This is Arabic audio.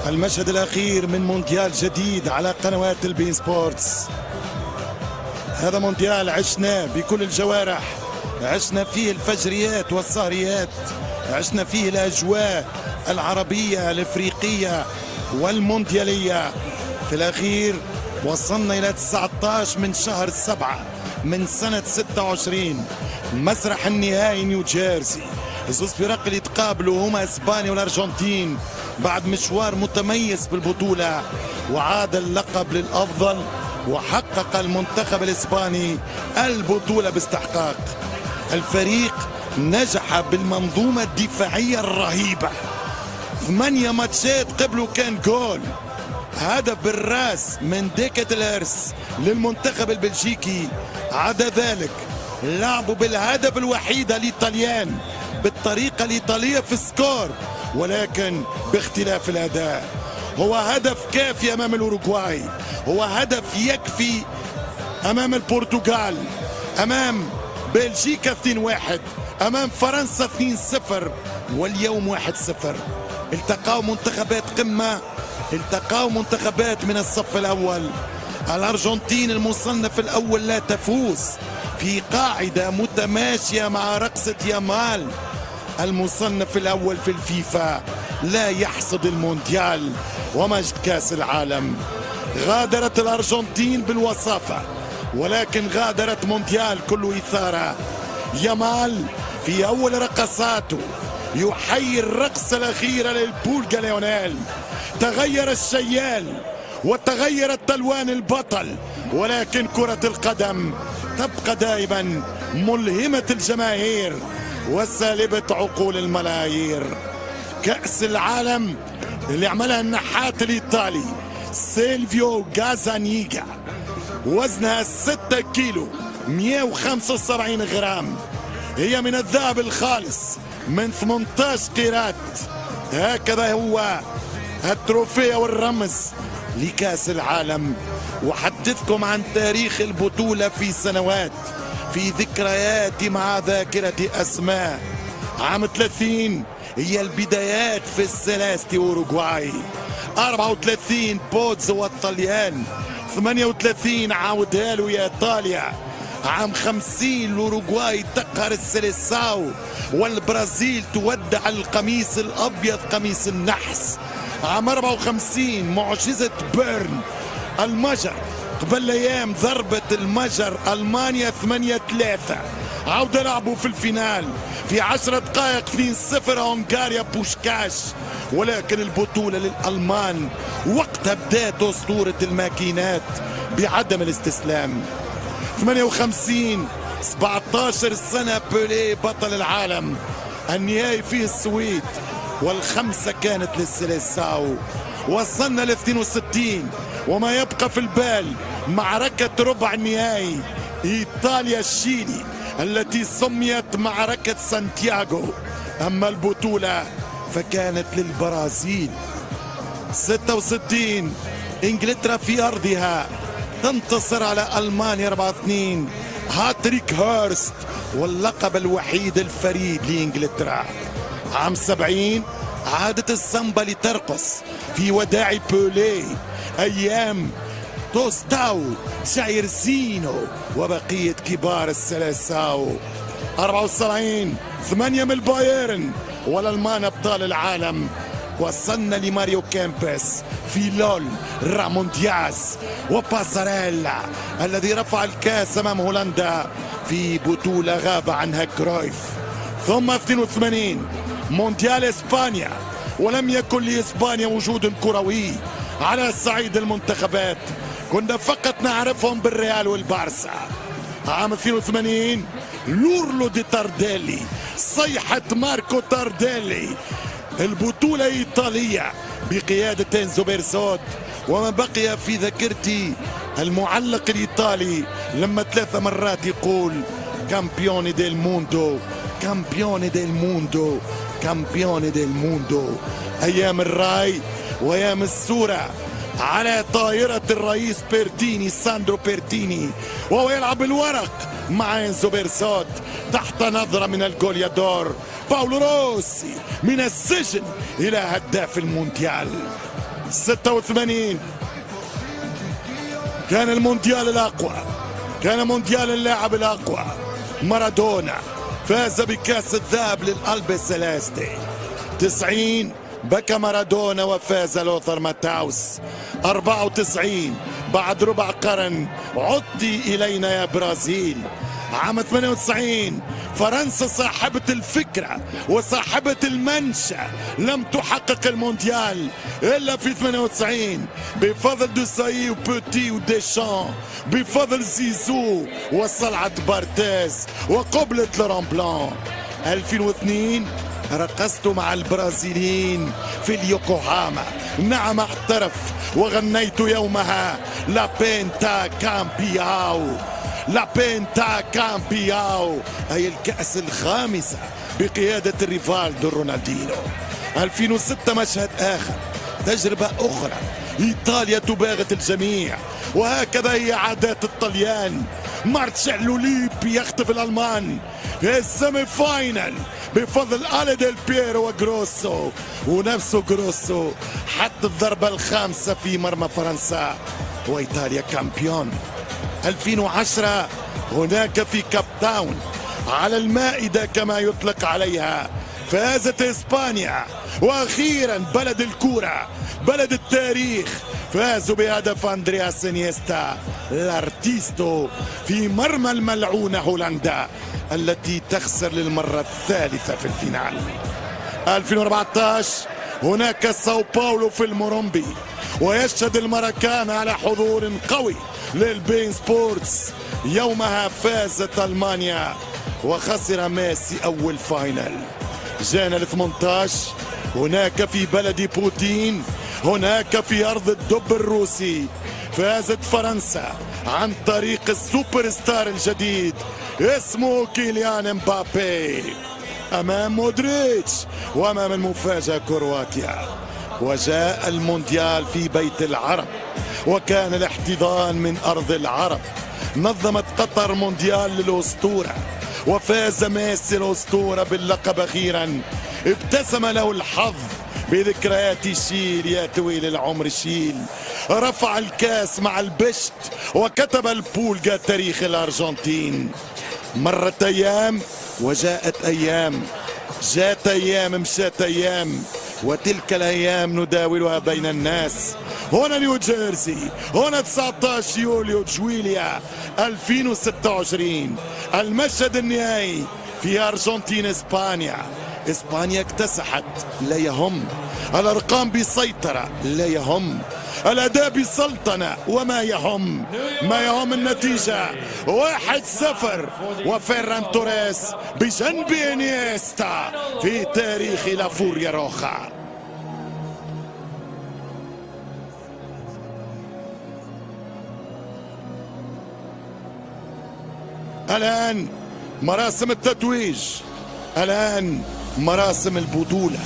المشهد الأخير من مونديال جديد على قنوات البين سبورتس. هذا مونديال عشناه بكل الجوارح، عشنا فيه الفجريات والسهريات، عشنا فيه الأجواء العربية الإفريقية والمونديالية. في الأخير وصلنا إلى 19 من شهر 7 من سنة 26، مسرح النهائي نيوجيرسي. زوج فرق اللي يتقابلوا هما اسبانيا والارجنتين بعد مشوار متميز بالبطولة، وعاد اللقب للأفضل، وحقق المنتخب الإسباني البطولة باستحقاق. الفريق نجح بالمنظومة الدفاعية الرهيبة، 8 ماتشات قبله كان جول، هدف بالراس من ديكتلرس للمنتخب البلجيكي. عدا ذلك لعبوا بالهدف الوحيد الإيطاليان بالطريقة الإيطالية في السكور، ولكن باختلاف الأداء. هو هدف كافي أمام الأوروغواي، هو هدف يكفي أمام البرتغال، أمام بلجيكا 2-1، أمام فرنسا 2-0، واليوم 1-0. التقاوا منتخبات قمة، التقاوا منتخبات من الصف الأول. الأرجنتين المصنف الأول لا تفوز في قاعدة متماشية مع رقصة يامال. المصنف الأول في الفيفا لا يحصد المونديال ومجد كاس العالم. غادرت الأرجنتين بالوصافة، ولكن غادرت مونديال كله إثارة. يامال في أول رقصاته يحيي الرقصة الأخيرة للبولغا ليونيل. تغير الشيال وتغيرت ألوان البطل، ولكن كرة القدم تبقى دائما ملهمة الجماهير وسالبة عقول الملايير. كأس العالم اللي عملها النحات الإيطالي سيلفيو غازانيغا، وزنها 6 كيلو 175 غرام، هي من الذهب الخالص من 18 قيراط. هكذا هو التروفيه والرمز لكأس العالم. وحدثكم عن تاريخ البطولة في سنوات، في ذكرياتي مع ذاكرة أسماء. عام 30 هي البدايات في الثلاثة أوروغواي، 34 بوتزو والطليان، 38 عاودها له يا إيطاليا، عام 50 الأوروغواي تقهر السيليساو، والبرازيل تودع القميص الأبيض قميص النحس. عام 54 معجزة بيرن، المجر قبل ايام ضربة المجر المانيا 8-3، عودة لعبوا في الفينال في 10 دقائق 2-0 هنغاريا بوشكاش، ولكن البطولة للألمان. وقتها بدات أسطورة الماكينات بعدم الاستسلام. 58 17 سنة بيليه بطل العالم، النهائي فيه السويد والخمسة كانت للسيليساو. وصلنا ل 62 وما يبقى في البال معركة ربع النهائي إيطاليا الشيلي التي سميت معركة سانتياغو. أما البطولة فكانت للبرازيل. 66 إنجلترا في أرضها تنتصر على ألمانيا 4-2، هاتريك هيرست واللقب الوحيد الفريد لإنجلترا. عام 70 عادت السامبا لترقص في وداع بوليه، أيام توستاو شايرزينو وبقية كبار السلاساو. 74 8 من البايرن والألمان أبطال العالم. وصلنا لماريو كامبس في لول، رامون دياز وباساريلا الذي رفع الكاس أمام هولندا في بطولة غاب عنها كرويف. ثم 82 مونديال إسبانيا، ولم يكن لإسبانيا وجود كروي على صعيد المنتخبات، كنا فقط نعرفهم بالريال والبارسا. عام 82 لورلو دي تارديلي، صيحة ماركو تارديلي، البطولة إيطالية بقيادة إنزو بيرسوت. وما بقي في ذاكرتي المعلق الإيطالي لما 3 مرات يقول كامبيوني ديل موندو، كامبيوني ديل موندو، كامبيوني ديل موندو. أيام الراي وأيام الصورة على طائرة الرئيس بيرتيني، ساندرو بيرتيني، وهو يلعب الورق مع إنزو بيرسوت تحت نظرة من الجوليادور باولو روسي من السجن إلى هداف المونديال. 86 كان المونديال الأقوى، كان مونديال اللاعب الأقوى. مارادونا فاز بكأس الذهب للألبي سيليستي. 90 بكى مارادونا وفاز لوثر ماتاوس. 94 بعد ربع قرن عدتي إلينا يا برازيل. عام 98 فرنسا صاحبة الفكرة وصاحبة المنشأ لم تحقق المونديال إلا في 98 بفضل دوساي وبوتي وديشان، بفضل زيزو وصلعة بارتيز وقبلة لوران بلان. 2002 رقصت مع البرازيليين في اليوكوهاما، نعم احترف، وغنيت يومها لا بينتا كامبياو، لا بينتا كامبياو، أي الكأس الخامسة بقيادة الريفالدو رونالدينو. 2006 مشهد آخر، تجربة أخرى، إيطاليا تباغت الجميع، وهكذا هي عادات الطليان. مارتشيلو ليبي يخطف الألمان في السيمي فاينل بفضل آل ديل بييرو وجروسو، ونفسه جروسو حط الضربة الخامسة في مرمى فرنسا وإيطاليا كامبيون. 2010 هناك في كاب تاون على المائدة كما يطلق عليها فازت إسبانيا، وأخيرا بلد الكورة، بلد التاريخ، فازوا بهدف أندرياس انيستا الارتيستو في مرمى الملعونة هولندا التي تخسر للمرة الثالثة في الفينال. 2014 هناك ساو باولو في المورومبي، ويشهد المراكان على حضور قوي للبين سبورتس. يومها فازت ألمانيا وخسر ميسي أول فاينل. جانا ال 18 هناك في بلد بوتين، هناك في أرض الدب الروسي، فازت فرنسا عن طريق السوبر ستار الجديد اسمه كيليان امبابي أمام مودريتش وأمام المفاجأة كرواتيا. وجاء المونديال في بيت العرب، وكان الاحتضان من أرض العرب. نظمت قطر مونديال للأسطورة، وفاز ميسي الأسطورة باللقب أخيرا. ابتسم له الحظ بذكريات شيل يا طويل العمر شيل. رفع الكاس مع البشت وكتب البولجا تاريخ الأرجنتين. مرت أيام وجاءت أيام، جاءت أيام مشات أيام، وتلك الأيام نداولها بين الناس. هنا نيوجيرسي، هنا 19 يوليو جويليا 2026، المشهد النهائي في أرجنتين إسبانيا. إسبانيا اكتسحت، لا يهم. الأرقام بسيطرة، لا يهم. الأداء بسلطنة، وما يهم. ما يهم النتيجة 1-0، وفيران توريس بجنب انيستا في تاريخ لافوريا روخا. الآن مراسم التتويج، الآن مراسم البطولة.